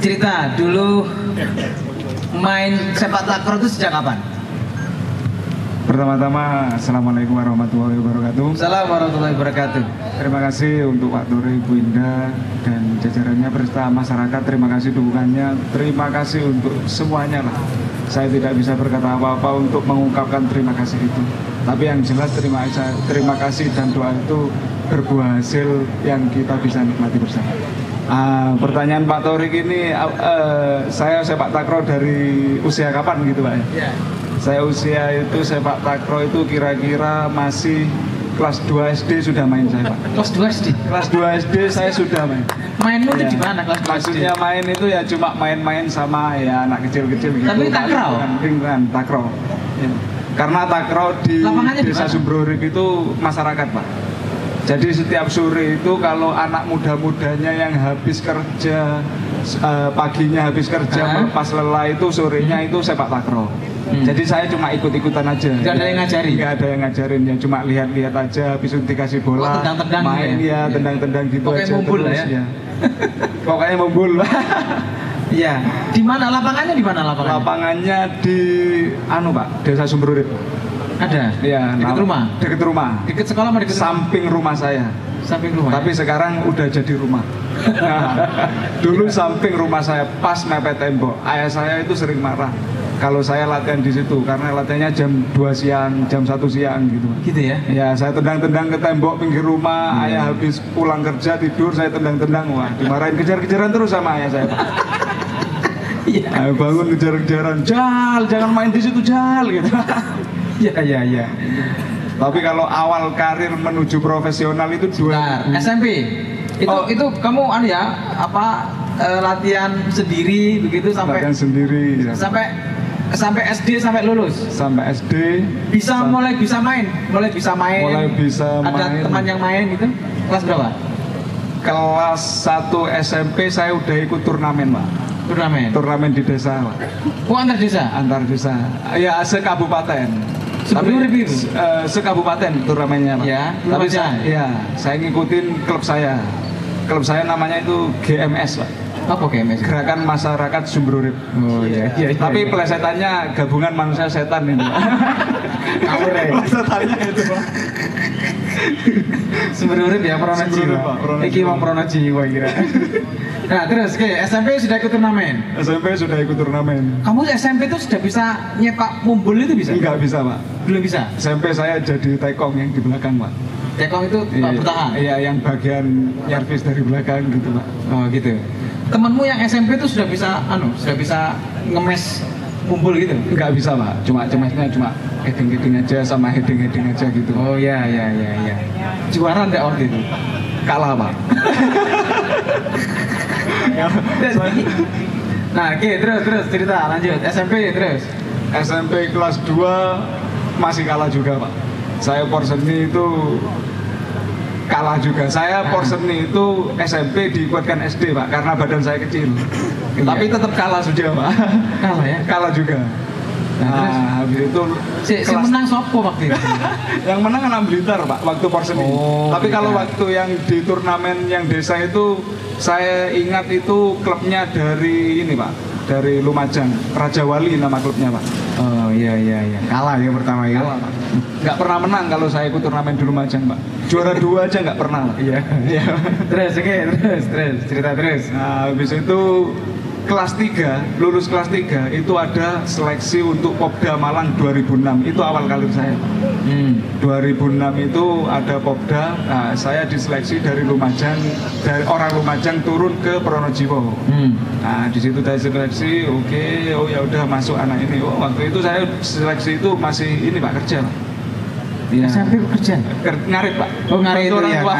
cerita dulu main sepak takraw itu sejak kapan? Pertama-tama, Assalamualaikum warahmatullahi wabarakatuh. Assalamualaikum warahmatullahi wabarakatuh. Terima kasih untuk Pak Turi, Bu Indah, dan jajarannya beserta masyarakat. Terima kasih dukungannya. Terima kasih untuk semuanya lah. Saya tidak bisa berkata apa-apa untuk mengungkapkan terima kasih itu. Tapi yang jelas terima kasih dan doa itu berbuah hasil yang kita bisa nikmati bersama. Pertanyaan Pak Torik ini, saya sepak takraw dari usia kapan gitu Pak? Ya. Saya usia itu sepak takraw itu kira-kira masih kelas 2 SD sudah main saya Pak. Kelas 2 SD? Kelas 2 SD saya sudah main. Mainmu itu Ya. di mana kelas 2 SD? Maksudnya main itu ya cuma main-main sama ya anak kecil-kecil gitu. Tapi takraw? Ringan, takraw. Ya. Karena takraw di Lapangannya Desa dimana? Sumberurip itu masyarakat Pak. Jadi setiap sore itu kalau anak muda-mudanya yang habis kerja, paginya habis kerja melepas lelah itu sorenya itu sepak takraw. Jadi saya cuma ikut-ikutan aja. Nggak ada yang ngajarin? Nggak ada yang ngajarin, ya cuma lihat-lihat aja. Habis itu dikasih bola, tendang-tendang main gitu ya, tendang-tendang gitu pokoknya aja. mumpul terus, ya. Pokoknya mumpul. Iya. Di mana lapangannya? Di mana lapangannya? Lapangannya di Pak, Desa Sumberurip. Ada. Iya, Dekat rumah. Dekat rumah. Dekat sekolah sama dekat Samping rumah saya. samping rumah. Tapi sekarang udah jadi rumah. Dulu samping rumah saya pas mepet tembok. Ayah saya itu sering marah kalau saya latihan di situ karena latihannya jam 2 siang, jam 1 siang gitu. Gitu ya. Ya, saya tendang-tendang ke tembok pinggir rumah. Ayah habis pulang kerja tidur, saya tendang-tendang. Wah, dimarahin kejar-kejaran terus sama ayah saya. Iya. Ayo bangun kejar-kejaran. Jal, jangan main di situ, Jal gitu. Iya. Tapi kalau awal karir menuju profesional itu Nah, SMP. Itu kamu latihan sendiri begitu sampai latihan sendiri ya. sampai SD sampai lulus. Sampai SD Mulai bisa main. Ada teman yang main gitu. Kelas berapa? Kelas 1 SMP saya udah ikut turnamen Pak. Turnamen di desa Pak. Oh, antar desa. Antar desa. Ya, sekabupaten. Sumberurip itu? Sekabupaten turnamennya Pak. Ya, tapi saya ngikutin klub saya. Klub saya namanya itu GMS Pak. Apa GMS? Gerakan Masyarakat Sumberurip. Oh iya. Tapi plesetannya gabungan manusia setan ini Pak. Plesetannya itu Pak. Sumberurip ya, Pronojiwa. Pak. Iki wong Pronojiwa kira. Nah, terus SMP sudah ikut turnamen. SMP sudah ikut turnamen. Kamu SMP itu sudah bisa nyepak mumbul itu bisa? Enggak bisa Pak. Belum bisa. SMP saya jadi tekong yang di belakang Pak. Tekong itu bertahan. Iya, yang bagian nyervis dari belakang gitu Pak. Oh gitu. Temenmu yang SMP itu sudah bisa ngemes mumbul gitu? Enggak bisa Pak. Cuma heading aja sama heading aja gitu. Oh iya. Juara enggak waktu itu? Kalah Pak. Nah, oke, terus cerita lanjut. SMP terus. SMP kelas 2 masih kalah juga Pak. Saya porseni itu kalah juga. Saya porseni itu SMP dikuatkan SD Pak karena badan saya kecil. Tapi tetap kalah juga Pak. Kalah ya? Kalah juga. Nah, habis itu si menang sopo waktu itu? Yang menang anak Blitar Pak waktu porseni. Tapi kalau waktu yang di turnamen yang desa itu saya ingat itu klubnya dari ini Pak, dari Lumajang, Raja Wali nama klubnya Pak. Oh iya. Kalah ya pertama ya. Kalah Pak. Nggak pernah menang kalau saya ikut turnamen di Lumajang Pak. Juara 2 aja nggak pernah Pak. Iya. Terus cerita terus. Nah, habis itu lulus kelas 3 itu ada seleksi untuk Popda Malang 2006. Itu awal karir saya. 2006 itu ada Popda. Nah, saya diseleksi dari Lumajang, dari orang Lumajang turun ke Pronojiwo. Nah, di situ saya seleksi, oh ya udah masuk anak ini. Oh, waktu itu saya seleksi itu masih ini Pak, kerja. Ya. SMP kerja? Ngarit Pak. Oh, ngarit bantu orang tua.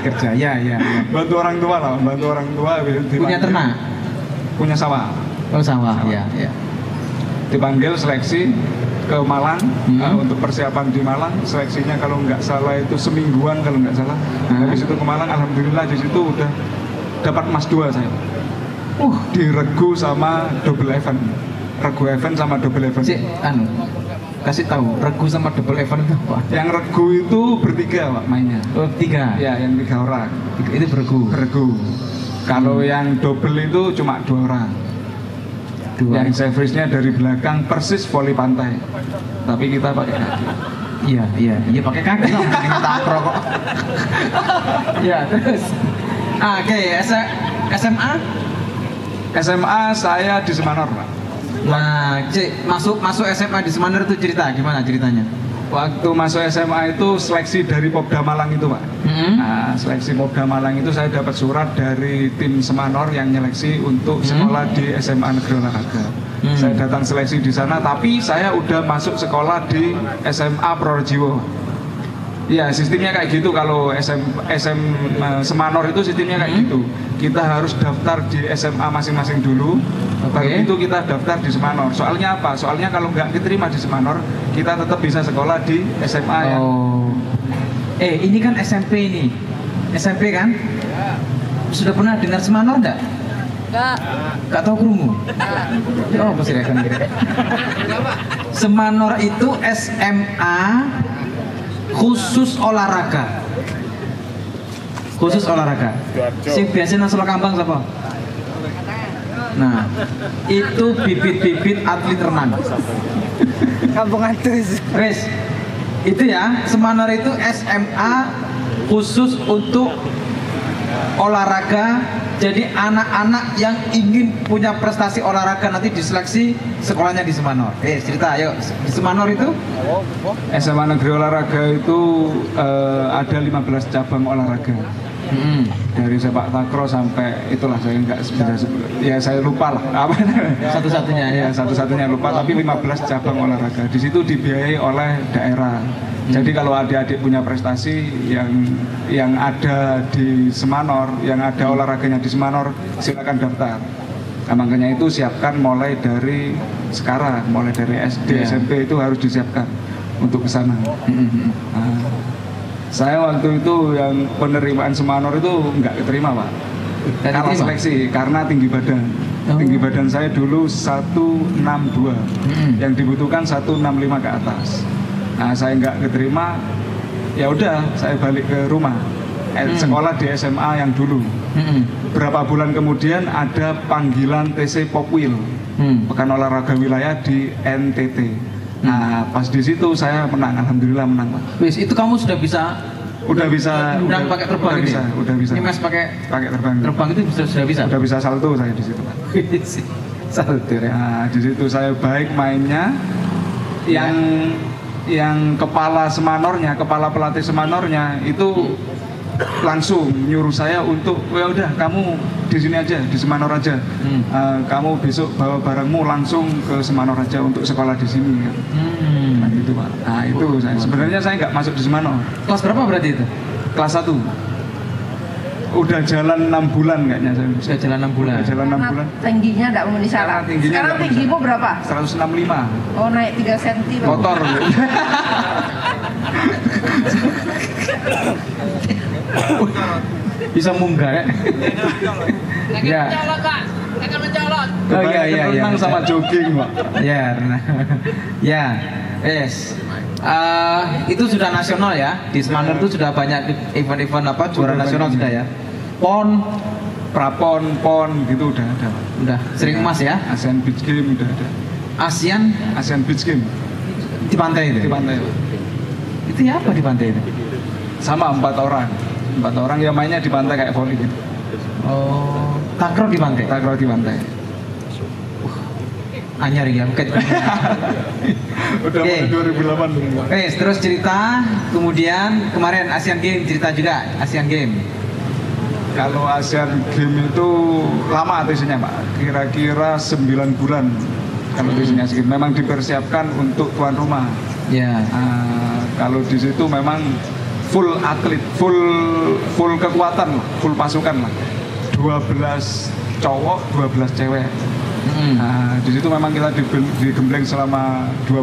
Kerja, ya. Bantu orang tua lah, bantu orang tua. Punya ternak? Punya sawah. Oh, sawah. Ya. Dipanggil seleksi ke Malang untuk persiapan di Malang. Seleksinya kalau nggak salah itu semingguan kalau nggak salah. Habis itu ke Malang, alhamdulillah di situ udah dapat emas 2 saya. Di regu sama double event. Regu event sama double event. Kasih tahu, regu sama double event itu apa? Yang regu itu bertiga Pak mainnya. Oh, 3? Ya, yang 3 orang. Itu beregu? Beregu. Kalau yang double itu cuma 2 orang. Yang service-nya dari belakang persis voli pantai. Tapi kita pakai kaki. Iya pakai kaki lah, pakai takro kok. Ya terus. Oke, SMA? SMA saya di Semanor, Pak. Nah, masuk SMA di Semanor itu gimana ceritanya? Waktu masuk SMA itu seleksi dari Popda Malang itu, Pak. Nah, seleksi Popda Malang itu saya dapat surat dari tim Semanor yang nyeleksi untuk sekolah di SMA Negeri Olahraga. Saya datang seleksi di sana, tapi saya udah masuk sekolah di SMA Prorejiwo. Iya, sistemnya kayak gitu. Kalau SM Semanor itu sistemnya kayak gitu. Kita harus daftar di SMA masing-masing dulu. Baru itu kita daftar di Semanor. Soalnya apa? Soalnya kalau nggak diterima di Semanor, kita tetap bisa sekolah di SMA yang... Ini kan SMP ini. SMP kan? Sudah pernah dengar Semanor nggak? Nggak tahu kerungu? Oh, pasti kan kira. Semanor itu SMA khusus olahraga. Khusus olahraga. Sing biasa nang Solo Kambang siapa? Nah, itu bibit-bibit atlet renang. Kampung Atus. Wes, itu ya, Semanor itu SMA khusus untuk olahraga. Jadi anak-anak yang ingin punya prestasi olahraga nanti diseleksi sekolahnya di Semanor. Cerita, ayo. Di Semanor itu? SMA Negeri Olahraga itu ada 15 cabang olahraga. Dari sepak takraw sampai itulah saya nggak bisa ya saya lupa lah apa satu-satunya ya satu-satunya lupa, tapi 15 cabang olahraga di situ dibiayai oleh daerah. Jadi kalau adik-adik punya prestasi yang ada di Semanor, yang ada olahraganya di Semanor, silakan daftar. Nah, makanya itu siapkan mulai dari sekarang, mulai dari SD SMP itu harus disiapkan untuk ke sana. Saya waktu itu yang penerimaan Semanor itu nggak keterima, Pak. Karena seleksi, karena tinggi badan. Tinggi badan saya dulu 162, yang dibutuhkan 165 ke atas. Nah, saya nggak keterima, ya udah saya balik ke rumah. Sekolah di SMA yang dulu. Berapa bulan kemudian ada panggilan TC Popwil, Pekan Olahraga Wilayah di NTT. Nah, pas di situ saya menang, alhamdulillah menang, Pak. Wis, itu kamu sudah bisa pakai terbang udah gitu bisa, ya? udah bisa. Ini Mas pakai terbang. Terbang itu sudah bisa. Udah bisa salto saya di situ, Pak. Salto ya. Nah, di situ saya baik mainnya. Yang kepala Semanornya, kepala pelatih Semanornya itu langsung nyuruh saya untuk ya udah kamu di sini aja, di Semanor aja. Kamu besok bawa barangmu langsung ke Semanor aja untuk sekolah di sini. Nah, gitu, Pak. Nah, itu sebenarnya saya nggak masuk di Semanor. Kelas berapa berarti itu? Kelas 1. Udah jalan 6 bulan kayaknya saya. Sudah jalan 6 bulan. Udah jalan 6 bulan. Tingginya enggak memenuhi syarat. Sekarang tinggimu berapa? 165. Oh, naik 3 cm. Kotor. Bisa munggah ya? Ya. Oh iya. Renang sama jogging, Pak. Ya, ya, yes. Itu sudah nasional ya. Di Semanor itu sudah banyak event-event juara nasional sudah ya. PON, Prapon, PON gitu udah ada. Udah sering emas ya. Asian Beach Game udah ada. Asian Beach Game di pantai itu. Di pantai. Itu ya apa di pantai itu? Sama 4 orang. 4 orang yang mainnya di pantai kayak volley gitu. Oh, takraw di pantai. Takraw di pantai. Anyar ya, Udah mulai 2008. Terus cerita, kemudian kemarin Asian Games cerita juga Asian Games. Kalau Asian Games itu lama TC-nya, Pak. Kira-kira 9 bulan. Kalau TC-nya memang dipersiapkan untuk tuan rumah. Ya. Kalau di situ memang full atlet, full kekuatan, full pasukan lah. 12 cowok, 12 cewek. Nah, di situ memang kita digembleng selama 9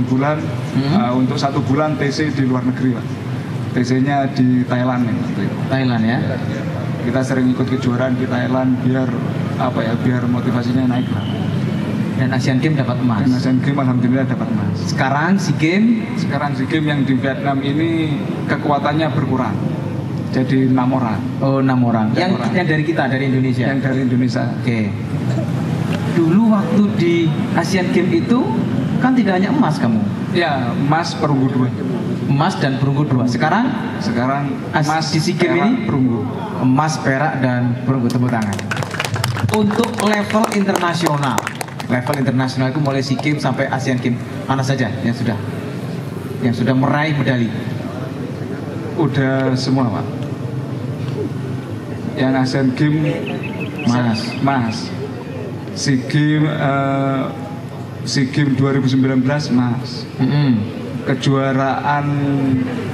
bulan untuk 1 bulan TC di luar negeri, Pak. TC-nya di Thailand nih. Thailand ya. Kita sering ikut kejuaraan di Thailand biar motivasinya naik lah. Dan Asian Games dapat emas. Dan Asian Games alhamdulillah dapat emas. Sekarang SEA Games yang di Vietnam ini kekuatannya berkurang. Jadi 6 orang. Oh, 6 orang. Enam orang. Yang dari kita, dari Indonesia. Yang dari Indonesia. Oke. Dulu waktu di Asian Games itu kan tidak hanya emas kamu. Ya, emas perunggu 2. Emas dan perunggu 2. Sekarang emas di SEA Games perak, ini perunggu. emas, perak dan perunggu. Tepuk tangan. Untuk level internasional. Level internasional itu mulai SEA Games sampai Asian Games. Mana saja yang sudah meraih medali? Udah semua, Pak. Yang Asian Games Mas. SEA Games 2019 Mas. Kejuaraan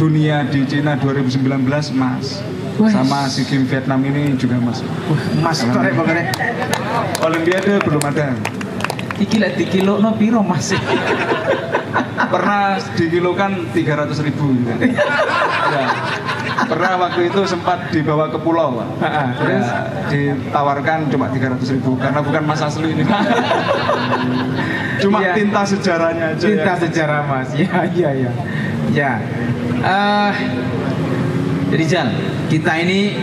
dunia di Cina 2019 Mas. Sama SEA Games Vietnam ini juga Mas. Mas korek pokoknya. Olimpiade belum ada. Iki lek dikilo no piro Mas? Pernah dikilokan 300.000 gitu. Ya. Pernah waktu itu sempat dibawa ke pulau, Pak. Ya, ditawarkan cuma 300.000 karena bukan emas asli ini. Cuma tinta sejarahnya aja. Tinta sejarah Mas. Ya. Rizal, kita ini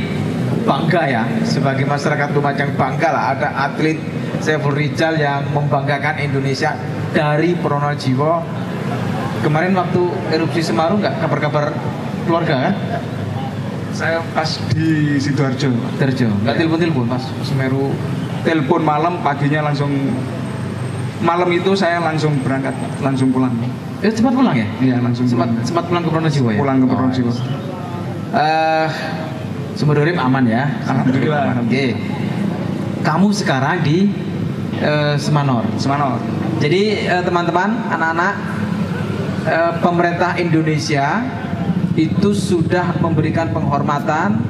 bangga ya sebagai masyarakat Lumajang, bangga lah ada atlet Saiful Rizal yang membanggakan Indonesia dari Pronojiwo. Kemarin waktu erupsi Semeru nggak kabar-kabar keluarga kan? Saya pas di Sidoarjo. Nggak telepon pas Semeru? Telepon malam, paginya langsung. Malam itu saya langsung berangkat, langsung pulang. Cepat pulang ya? Iya, langsung sempat pulang ke Pronojiwo ya? Pulang ke Pronojiwo. Sumber hidup aman ya? Alhamdulillah. Oke. Kamu sekarang di Semanor. Jadi teman-teman, anak-anak, pemerintah Indonesia itu sudah memberikan penghormatan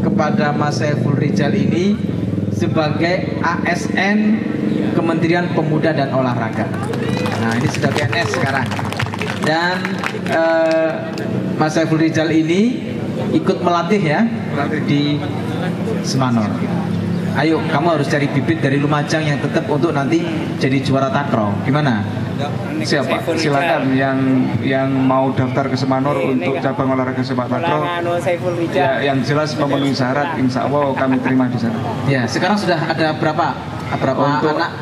kepada Mas Saiful Rizal ini sebagai ASN Kementerian Pemuda dan Olahraga. Nah, ini sudah PNS sekarang. Dan Mas Saiful Rizal ini ikut melatih ya di Semanor. Ayo, kamu harus cari bibit dari Lumajang yang tetap untuk nanti jadi juara takraw. Gimana? Siapa? Silakan yang mau daftar ke Semanor untuk cabang olahraga sepak takraw. Ya, yang jelas memenuhi syarat, insya Allah kami terima di sana. Ya, sekarang sudah ada berapa untuk anak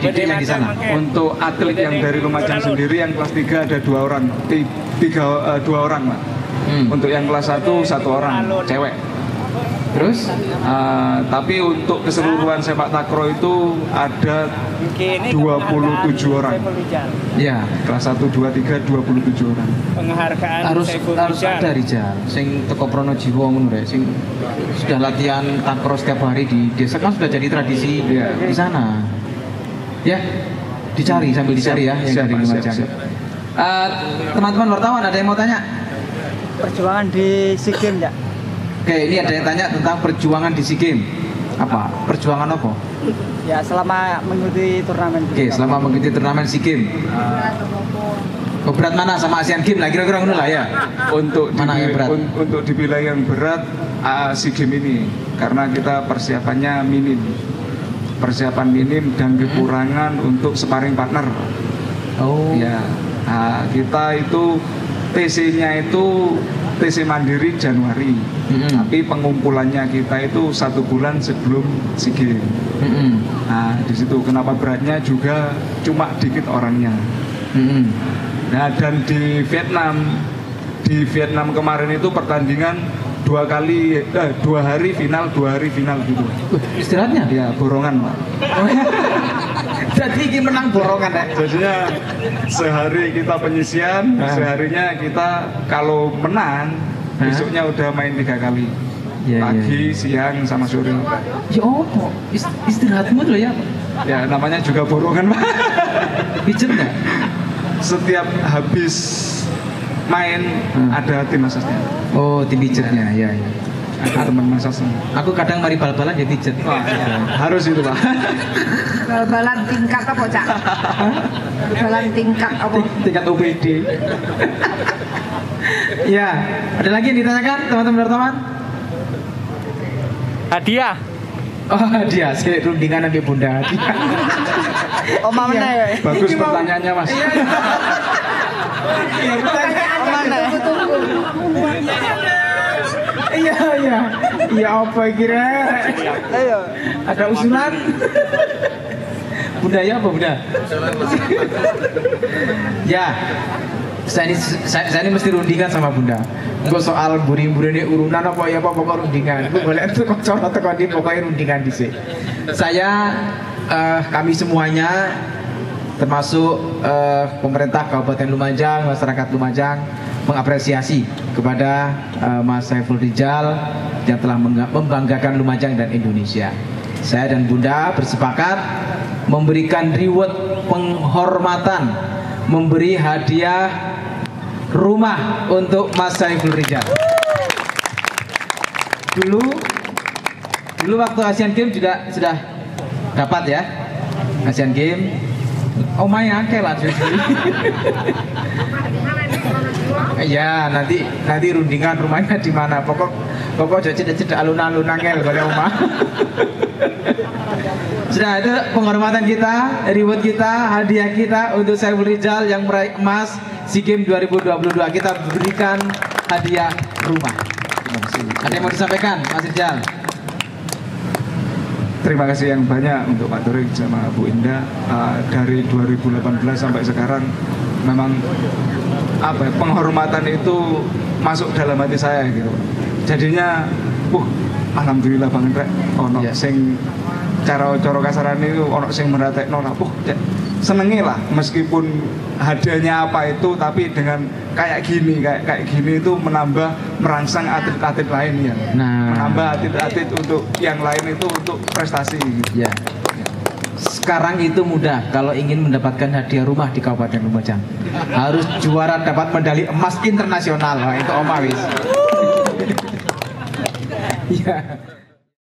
didik yang di sana? Untuk atlet yang dari Lumajang sendiri yang kelas 3 ada 2 orang, 2 orang, Pak. Untuk yang kelas 1 orang cewek. Terus? Tapi untuk keseluruhan sepak takraw itu ada 27 orang. Ya, kelas 1, 2, 3, 27 orang. Penghargaan harus ada Rizal sing teko Pronojiwo ngono rek, sing sudah latihan takraw setiap hari di desa kan sudah jadi tradisi di sana. Ya, dicari sambil dicari ya yang dari Lumajang. Teman-teman wartawan ada yang mau tanya? Perjuangan di SEA Games ya? Oke, ini ada yang tanya tentang perjuangan di SEA Games. Apa? Perjuangan apa? Ya, selama mengikuti turnamen. Oke, selama mengikuti turnamen SEA Games. Berat mana sama Asian Games lah, kira-kira ngono lah ya. Untuk mana yang berat? Untuk dibilang yang berat SEA Games ini karena kita persiapannya minim. Persiapan minim dan kekurangan untuk sparring partner. Oh. Ya, kita itu TC-nya itu TC Mandiri Januari, tapi pengumpulannya kita itu 1 bulan sebelum SEA Games. Nah, di situ kenapa beratnya juga cuma dikit orangnya. Nah, dan di Vietnam kemarin itu pertandingan 2 hari final gitu. Istirahatnya? Ya, borongan, Pak. Jadi ini menang borongan ya? Jadinya sehari kita penyisian, seharinya kita kalau menang besoknya udah main 3 kali. Pagi, siang, sama sore. Ya apa? Istirahatmu tuh ya? Ya namanya juga borongan, Pak. Pijet nggak? Setiap habis main ada tim masasnya. Oh, tim pijetnya, ya. Ada teman masasnya. Aku kadang mari bal-balan ya pijet. Harus itu, Pak. Bal-balan tingkat apa, Cak? Bal-balan tingkat apa? Tingkat OBD. Ya, ada lagi yang ditanyakan teman-teman? Hadiah. Oh, hadiah, saya rundingan sampai Bunda. Oh, mana ya? Bagus pertanyaannya, Mas. Pertanyaan mana? Tunggu. ya. Iya apa kira? Ayo. Ada usulan? Bunda ya apa Bunda? Ya. Saya ini mesti rundingan sama Bunda. Gue soal buri-buri ini urunan apa ya pokok rundingan. Gue boleh tuh coba tekan pokoknya rundingan di sini. Kami semuanya termasuk pemerintah Kabupaten Lumajang, masyarakat Lumajang mengapresiasi kepada Mas Saiful Rijal yang telah membanggakan Lumajang dan Indonesia. Saya dan Bunda bersepakat memberikan reward penghormatan, memberi hadiah rumah untuk Mas Saiful Rijal. Dulu waktu Asian Games juga sudah dapat ya, Asian Games. Oh main angkel lah ya nanti rundingan rumahnya di mana. Pokok cedek alun-alun angkel pada omah. Sudah itu penghormatan kita, reward kita, hadiah kita untuk Saiful Rijal yang meraih emas SEA Games 2022. Kita berikan hadiah rumah. Ada yang mau disampaikan, Mas Rijal? Terima kasih yang banyak untuk Pak Torik sama Bu Indah. Dari 2018 sampai sekarang memang penghormatan itu masuk dalam hati saya gitu. Jadinya alhamdulillah banget rek ono sing cara kasaran itu ono sing meratekno senengi lah, meskipun hadiahnya apa itu, tapi dengan kayak gini itu merangsang atlet-atlet lain ya. Menambah atlet-atlet untuk yang lain itu untuk prestasi gitu. Ya. Sekarang itu mudah kalau ingin mendapatkan hadiah rumah di Kabupaten Lumajang. Harus juara dapat medali emas internasional. Itu Oma wis. Iya.